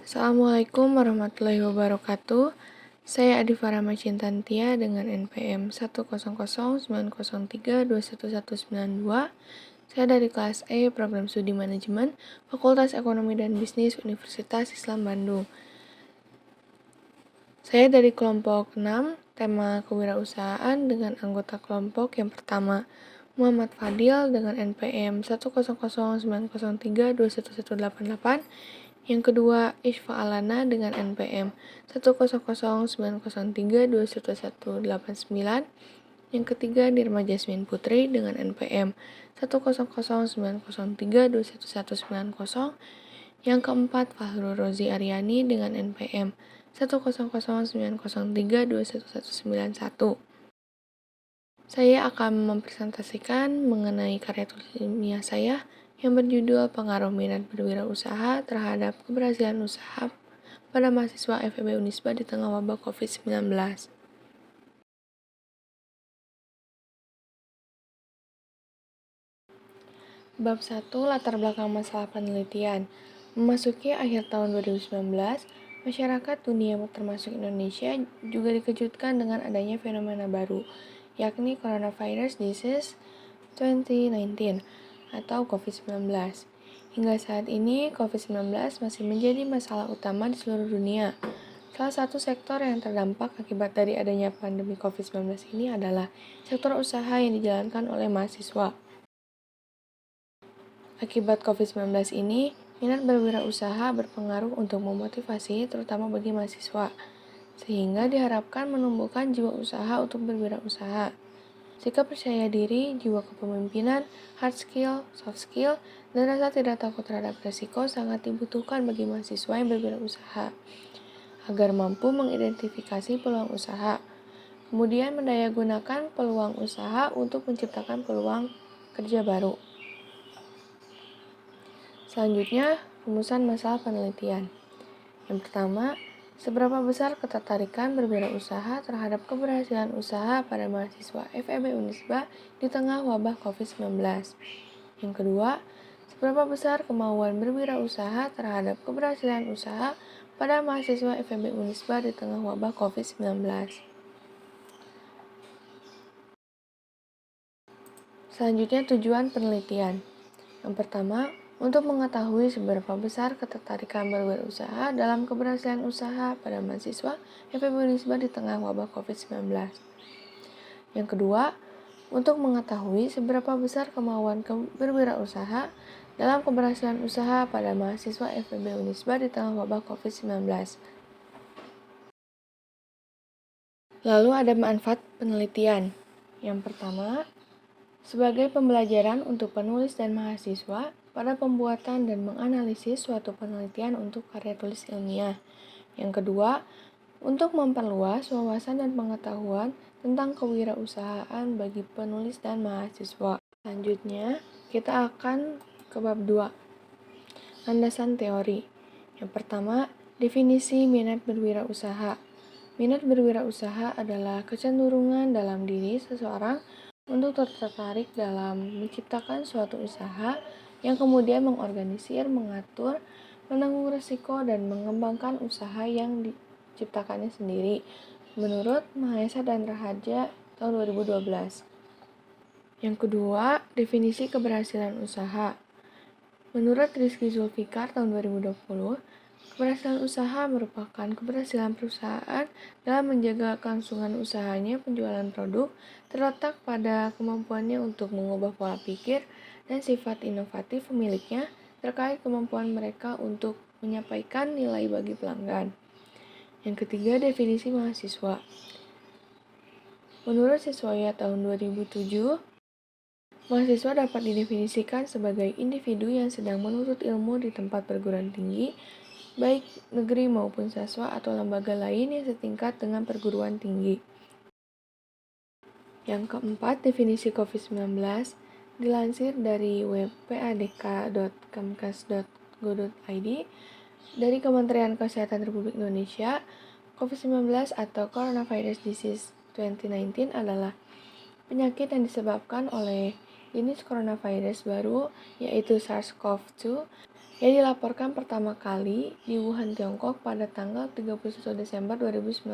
Assalamualaikum warahmatullahi wabarakatuh. Saya Adifa Rahmacintantia dengan NPM 10090321192. Saya dari kelas E, Program Studi Manajemen, Fakultas Ekonomi dan Bisnis Universitas Islam Bandung. Saya dari kelompok 6, tema kewirausahaan dengan anggota kelompok yang pertama, Muhammad Fadil dengan NPM 10090321188. Yang kedua, Isfa Alana dengan NPM 10090321189. Yang ketiga, Nirma Jasmine Putri dengan NPM 10090321190. Yang keempat, Fahrul Rozi Aryani dengan NPM 10090321191. Saya akan mempresentasikan mengenai karya tulis ilmiah saya yang berjudul Pengaruh Minat Berwirausaha terhadap Keberhasilan Usaha pada Mahasiswa FEB Unisba di tengah wabah COVID-19. Bab 1, Latar Belakang Masalah Penelitian. Memasuki akhir tahun 2019, masyarakat dunia termasuk Indonesia juga dikejutkan dengan adanya fenomena baru, yakni Coronavirus Disease 2019 atau COVID-19. Hingga saat ini, COVID-19 masih menjadi masalah utama di seluruh dunia. Salah satu sektor yang terdampak akibat dari adanya pandemi COVID-19 ini adalah sektor usaha yang dijalankan oleh mahasiswa. Akibat COVID-19 ini, minat berwirausaha berpengaruh untuk memotivasi terutama bagi mahasiswa, sehingga diharapkan menumbuhkan jiwa usaha untuk berwirausaha. Sikap percaya diri, jiwa kepemimpinan, hard skill, soft skill, dan rasa tidak takut terhadap resiko sangat dibutuhkan bagi mahasiswa yang berwirausaha agar mampu mengidentifikasi peluang usaha, kemudian mendayagunakan peluang usaha untuk menciptakan peluang kerja baru. Selanjutnya, rumusan masalah penelitian. Yang pertama, seberapa besar ketertarikan berwirausaha terhadap keberhasilan usaha pada mahasiswa FEB Unisba di tengah wabah COVID-19? Yang kedua, seberapa besar kemauan berwirausaha terhadap keberhasilan usaha pada mahasiswa FEB Unisba di tengah wabah COVID-19? Selanjutnya, tujuan penelitian. Yang pertama, untuk mengetahui seberapa besar ketertarikan berwirausaha dalam keberhasilan usaha pada mahasiswa FEB Unisba di tengah wabah COVID-19. Yang kedua, untuk mengetahui seberapa besar kemauan berwirausaha dalam keberhasilan usaha pada mahasiswa FEB Unisba di tengah wabah COVID-19. Lalu ada manfaat penelitian. Yang pertama, sebagai pembelajaran untuk penulis dan mahasiswa pada pembuatan dan menganalisis suatu penelitian untuk karya tulis ilmiah. Yang kedua, untuk memperluas wawasan dan pengetahuan tentang kewirausahaan bagi penulis dan mahasiswa. Selanjutnya, kita akan ke bab 2, landasan teori. Yang pertama, definisi minat berwirausaha. Minat berwirausaha adalah kecenderungan dalam diri seseorang untuk tertarik dalam menciptakan suatu usaha yang kemudian mengorganisir, mengatur, menanggung risiko, dan mengembangkan usaha yang diciptakannya sendiri, menurut Mahesa dan Raharja tahun 2012. Yang kedua, definisi keberhasilan usaha. Menurut Rizky Zulfikar tahun 2020, keberhasilan usaha merupakan keberhasilan perusahaan dalam menjaga kelangsungan usahanya. Penjualan produk terletak pada kemampuannya untuk mengubah pola pikir dan sifat inovatif pemiliknya terkait kemampuan mereka untuk menyampaikan nilai bagi pelanggan. Yang ketiga, definisi mahasiswa. Menurut Siswaya tahun 2007, mahasiswa dapat didefinisikan sebagai individu yang sedang menuntut ilmu di tempat perguruan tinggi, baik negeri maupun swasta atau lembaga lain yang setingkat dengan perguruan tinggi. Yang keempat, definisi COVID-19 dilansir dari web padk.kemkes.go.id dari Kementerian Kesehatan Republik Indonesia. COVID-19 atau Coronavirus Disease 2019 adalah penyakit yang disebabkan oleh jenis coronavirus baru, yaitu SARS-CoV-2, Ia dilaporkan pertama kali di Wuhan, Tiongkok pada tanggal 31 Desember 2019.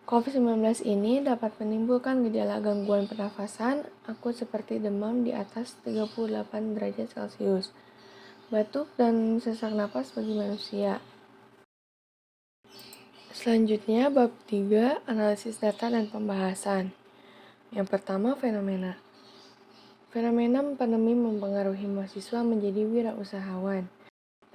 COVID-19 ini dapat menimbulkan gejala gangguan pernafasan akut seperti demam di atas 38 derajat Celcius, batuk, dan sesak napas bagi manusia. Selanjutnya, bab 3, analisis data dan pembahasan. Yang pertama, fenomena. Fenomena pandemi mempengaruhi mahasiswa menjadi wirausahawan.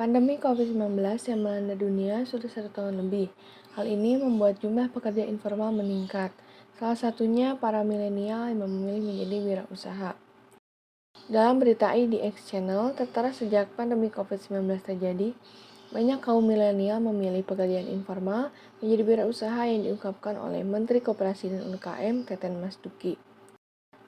Pandemi COVID-19 yang melanda dunia sudah 1 tahun lebih. Hal ini membuat jumlah pekerja informal meningkat. Salah satunya para milenial yang memilih menjadi wirausaha. Dalam berita IDX Channel, tertera sejak pandemi COVID-19 terjadi, banyak kaum milenial memilih pekerjaan informal menjadi wirausaha yang diungkapkan oleh Menteri Koperasi dan UMKM Teten Mas Duki.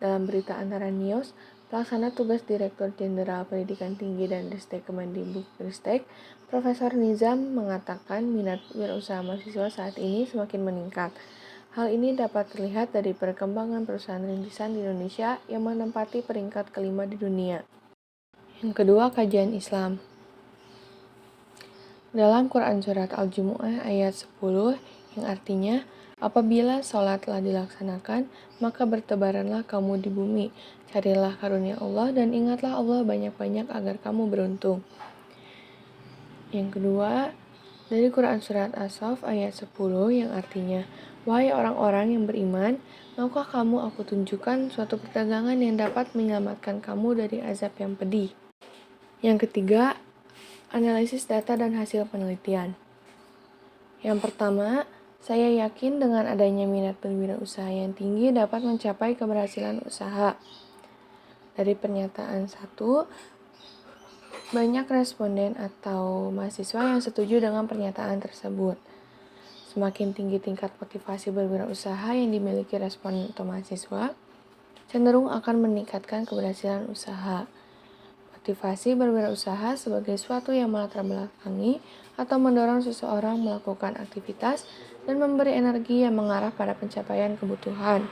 Dalam berita Antara News, Pelaksana Tugas Direktur Jenderal Pendidikan Tinggi dan Ristek Kemendikbudristek, Profesor Nizam mengatakan minat wirausaha mahasiswa saat ini semakin meningkat. Hal ini dapat terlihat dari perkembangan perusahaan rintisan di Indonesia yang menempati peringkat kelima di dunia. Yang kedua, kajian Islam. Dalam Quran Surat Al-Jumu'ah ayat 10 yang artinya, apabila sholat telah dilaksanakan, maka bertebaranlah kamu di bumi, carilah karunia Allah dan ingatlah Allah banyak-banyak agar kamu beruntung. Yang kedua, dari Quran Surat As-Saff ayat 10 yang artinya, wahai orang-orang yang beriman, maukah kamu aku tunjukkan suatu perdagangan yang dapat menyelamatkan kamu dari azab yang pedih. Yang ketiga, analisis data dan hasil penelitian. Yang pertama, saya yakin dengan adanya minat berwirausaha yang tinggi dapat mencapai keberhasilan usaha. Dari pernyataan 1, banyak responden atau mahasiswa yang setuju dengan pernyataan tersebut. Semakin tinggi tingkat motivasi berwirausaha yang dimiliki responden atau mahasiswa, cenderung akan meningkatkan keberhasilan usaha. Motivasi berwirausaha sebagai suatu yang melatar belakangi atau mendorong seseorang melakukan aktivitas dan memberi energi yang mengarah pada pencapaian kebutuhan.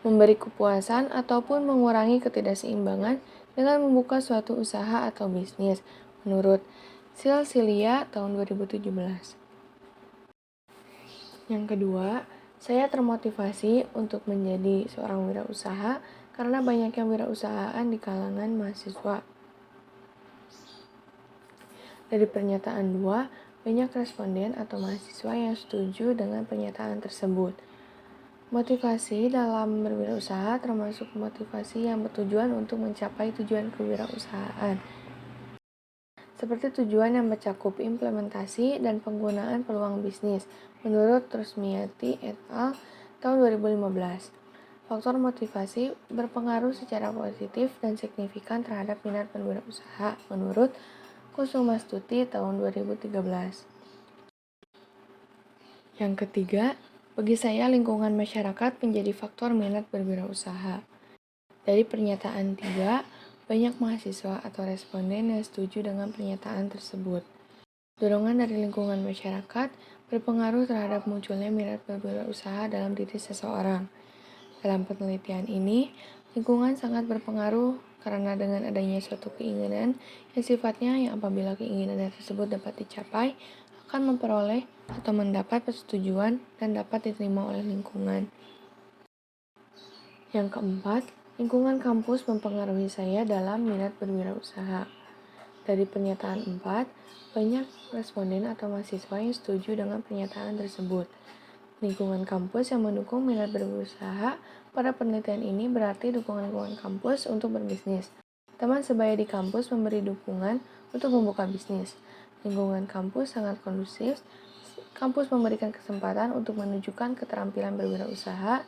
Memberi kepuasan ataupun mengurangi ketidakseimbangan dengan membuka suatu usaha atau bisnis, menurut Silsilia tahun 2017. Yang kedua, saya termotivasi untuk menjadi seorang wirausaha karena banyaknya wirausahaan di kalangan mahasiswa. Dari pernyataan 2, banyak responden atau mahasiswa yang setuju dengan pernyataan tersebut. Motivasi dalam berwirausaha termasuk motivasi yang bertujuan untuk mencapai tujuan kewirausahaan, seperti tujuan yang mencakup implementasi dan penggunaan peluang bisnis, menurut Rusmiati et al. Tahun 2015. Faktor motivasi berpengaruh secara positif dan signifikan terhadap minat berwirausaha, menurut Kusumastuti tahun 2013. Yang ketiga, bagi saya lingkungan masyarakat menjadi faktor minat berwirausaha. Dari pernyataan 3, banyak mahasiswa atau responden yang setuju dengan pernyataan tersebut. Dorongan dari lingkungan masyarakat berpengaruh terhadap munculnya minat berwirausaha dalam diri seseorang. Dalam penelitian ini, lingkungan sangat berpengaruh karena dengan adanya suatu keinginan yang sifatnya yang apabila keinginan tersebut dapat dicapai, akan memperoleh atau mendapat persetujuan dan dapat diterima oleh lingkungan. Yang keempat, lingkungan kampus mempengaruhi saya dalam minat berwirausaha. Dari pernyataan 4, banyak responden atau mahasiswa yang setuju dengan pernyataan tersebut. Lingkungan kampus yang mendukung minat berwirausaha pada penelitian ini berarti dukungan lingkungan kampus untuk berbisnis. Teman sebaya di kampus memberi dukungan untuk membuka bisnis. Lingkungan kampus sangat kondusif. Kampus memberikan kesempatan untuk menunjukkan keterampilan berwirausaha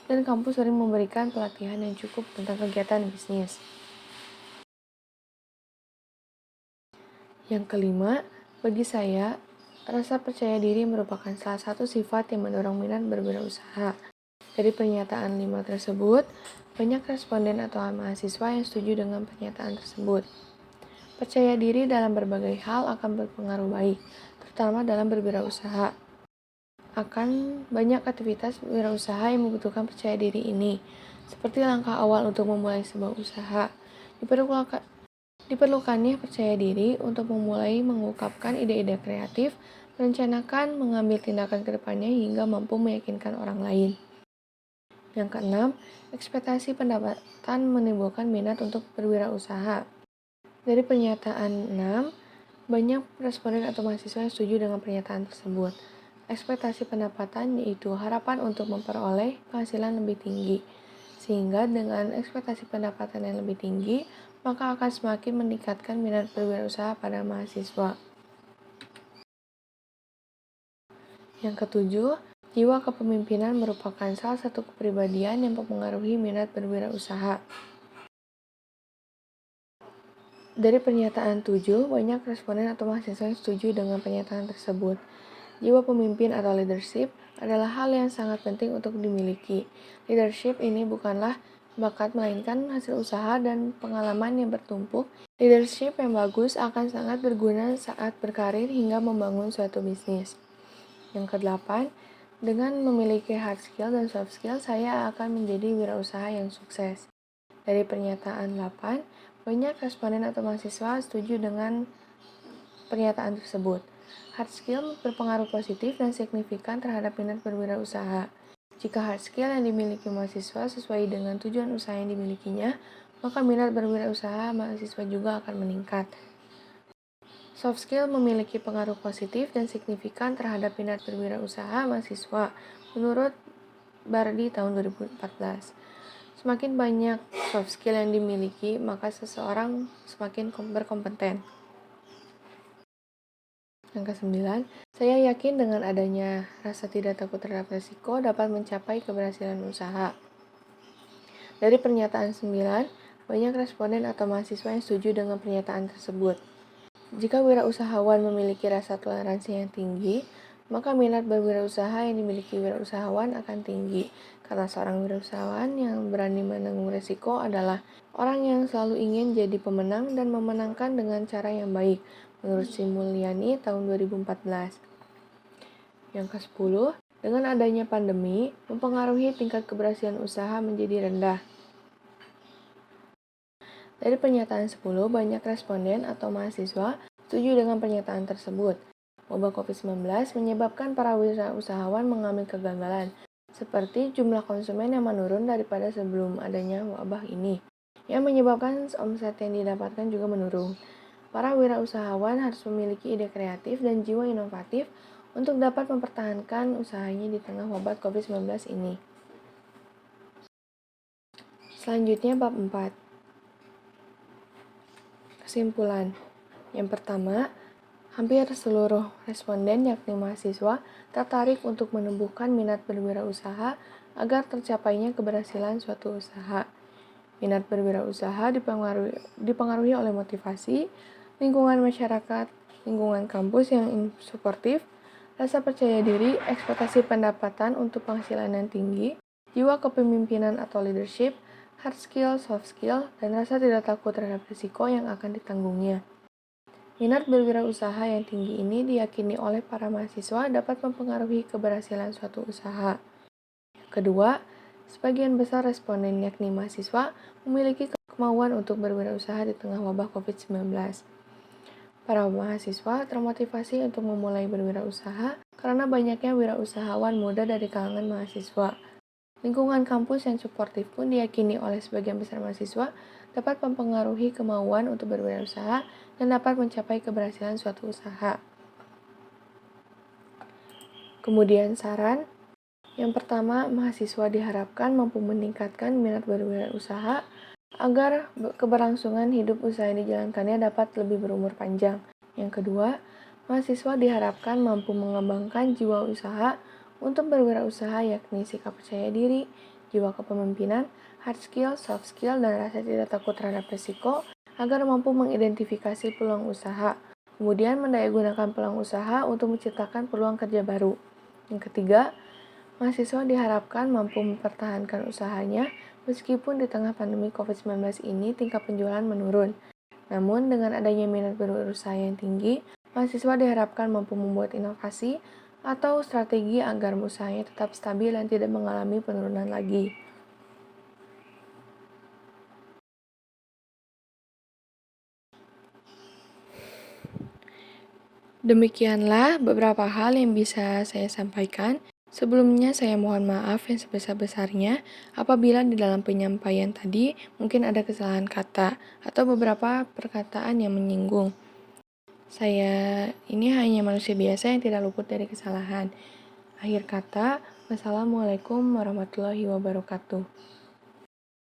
dan kampus sering memberikan pelatihan yang cukup tentang kegiatan bisnis. Yang kelima, bagi saya, rasa percaya diri merupakan salah satu sifat yang mendorong minat berwirausaha. Dari pernyataan 5 tersebut, banyak responden atau mahasiswa yang setuju dengan pernyataan tersebut. Percaya diri dalam berbagai hal akan berpengaruh baik, terutama dalam berwirausaha. Akan banyak aktivitas wirausaha yang membutuhkan percaya diri ini, seperti langkah awal untuk memulai sebuah usaha. Diperlukannya percaya diri untuk memulai mengungkapkan ide-ide kreatif, merencanakan, mengambil tindakan ke depannya hingga mampu meyakinkan orang lain. Yang keenam, ekspektasi pendapatan menimbulkan minat untuk berwirausaha. Dari pernyataan 6, banyak responden atau mahasiswa yang setuju dengan pernyataan tersebut. Ekspektasi pendapatan yaitu harapan untuk memperoleh penghasilan lebih tinggi. Sehingga dengan ekspektasi pendapatan yang lebih tinggi, maka akan semakin meningkatkan minat berwirausaha pada mahasiswa. Yang ketujuh, jiwa kepemimpinan merupakan salah satu kepribadian yang mempengaruhi minat berwirausaha. Dari pernyataan 7, banyak responden atau mahasiswa yang setuju dengan pernyataan tersebut. Jiwa pemimpin atau leadership adalah hal yang sangat penting untuk dimiliki. Leadership ini bukanlah bakat melainkan hasil usaha dan pengalaman yang bertumpuk. Leadership yang bagus akan sangat berguna saat berkarir hingga membangun suatu bisnis. Yang kedelapan, dengan memiliki hard skill dan soft skill, saya akan menjadi wirausaha yang sukses. Dari pernyataan 8, banyak responden atau mahasiswa setuju dengan pernyataan tersebut. Hard skill berpengaruh positif dan signifikan terhadap minat berwirausaha. Jika hard skill yang dimiliki mahasiswa sesuai dengan tujuan usaha yang dimilikinya, maka minat berwirausaha mahasiswa juga akan meningkat. Soft skill memiliki pengaruh positif dan signifikan terhadap minat berwirausaha mahasiswa, menurut Bardi tahun 2014. Semakin banyak soft skill yang dimiliki, maka seseorang semakin berkompeten. Yang kesembilan, saya yakin dengan adanya rasa tidak takut terhadap risiko dapat mencapai keberhasilan usaha. Dari pernyataan 9, banyak responden atau mahasiswa yang setuju dengan pernyataan tersebut. Jika wirausahawan memiliki rasa toleransi yang tinggi, maka minat berwirausaha yang dimiliki wirausahawan akan tinggi. Karena seorang wirausahawan yang berani menanggung risiko adalah orang yang selalu ingin jadi pemenang dan memenangkan dengan cara yang baik, menurut Sri Mulyani tahun 2014. Yang ke-10, dengan adanya pandemi, mempengaruhi tingkat keberhasilan usaha menjadi rendah. Dari pernyataan 10, banyak responden atau mahasiswa setuju dengan pernyataan tersebut. Wabah COVID-19 menyebabkan para wirausahawan mengalami kegagalan, seperti jumlah konsumen yang menurun daripada sebelum adanya wabah ini, yang menyebabkan omset yang didapatkan juga menurun. Para wirausahawan harus memiliki ide kreatif dan jiwa inovatif untuk dapat mempertahankan usahanya di tengah wabah COVID-19 ini. Selanjutnya bab 4. Kesimpulan. Yang pertama, hampir seluruh responden yakni mahasiswa tertarik untuk menumbuhkan minat berwirausaha agar tercapainya keberhasilan suatu usaha. Minat berwirausaha dipengaruhi oleh motivasi, lingkungan masyarakat, lingkungan kampus yang suportif, rasa percaya diri, ekspektasi pendapatan untuk penghasilan yang tinggi, jiwa kepemimpinan atau leadership, hard skill, soft skill, dan rasa tidak takut terhadap risiko yang akan ditanggungnya. Minat berwirausaha yang tinggi ini diyakini oleh para mahasiswa dapat mempengaruhi keberhasilan suatu usaha. Kedua, sebagian besar responden yakni mahasiswa memiliki kemauan untuk berwirausaha di tengah wabah COVID-19. Para mahasiswa termotivasi untuk memulai berwirausaha karena banyaknya wirausahawan muda dari kalangan mahasiswa. Lingkungan kampus yang suportif pun diyakini oleh sebagian besar mahasiswa dapat mempengaruhi kemauan untuk berwirausaha dan dapat mencapai keberhasilan suatu usaha. Kemudian saran, yang pertama, mahasiswa diharapkan mampu meningkatkan minat berwirausaha agar keberlangsungan hidup usaha yang dijalankannya dapat lebih berumur panjang. Yang kedua, mahasiswa diharapkan mampu mengembangkan jiwa usaha untuk berwirausaha yakni sikap percaya diri, jiwa kepemimpinan, hard skill, soft skill, dan rasa tidak takut terhadap risiko agar mampu mengidentifikasi peluang usaha. Kemudian mendayagunakan peluang usaha untuk menciptakan peluang kerja baru. Yang ketiga, mahasiswa diharapkan mampu mempertahankan usahanya meskipun di tengah pandemi COVID-19 ini tingkat penjualan menurun. Namun dengan adanya minat berwirausaha yang tinggi, mahasiswa diharapkan mampu membuat inovasi atau strategi agar usahanya tetap stabil dan tidak mengalami penurunan lagi. Demikianlah beberapa hal yang bisa saya sampaikan. Sebelumnya saya mohon maaf yang sebesar-besarnya apabila di dalam penyampaian tadi mungkin ada kesalahan kata atau beberapa perkataan yang menyinggung. Saya ini hanya manusia biasa yang tidak luput dari kesalahan. Akhir kata, wassalamualaikum warahmatullahi wabarakatuh.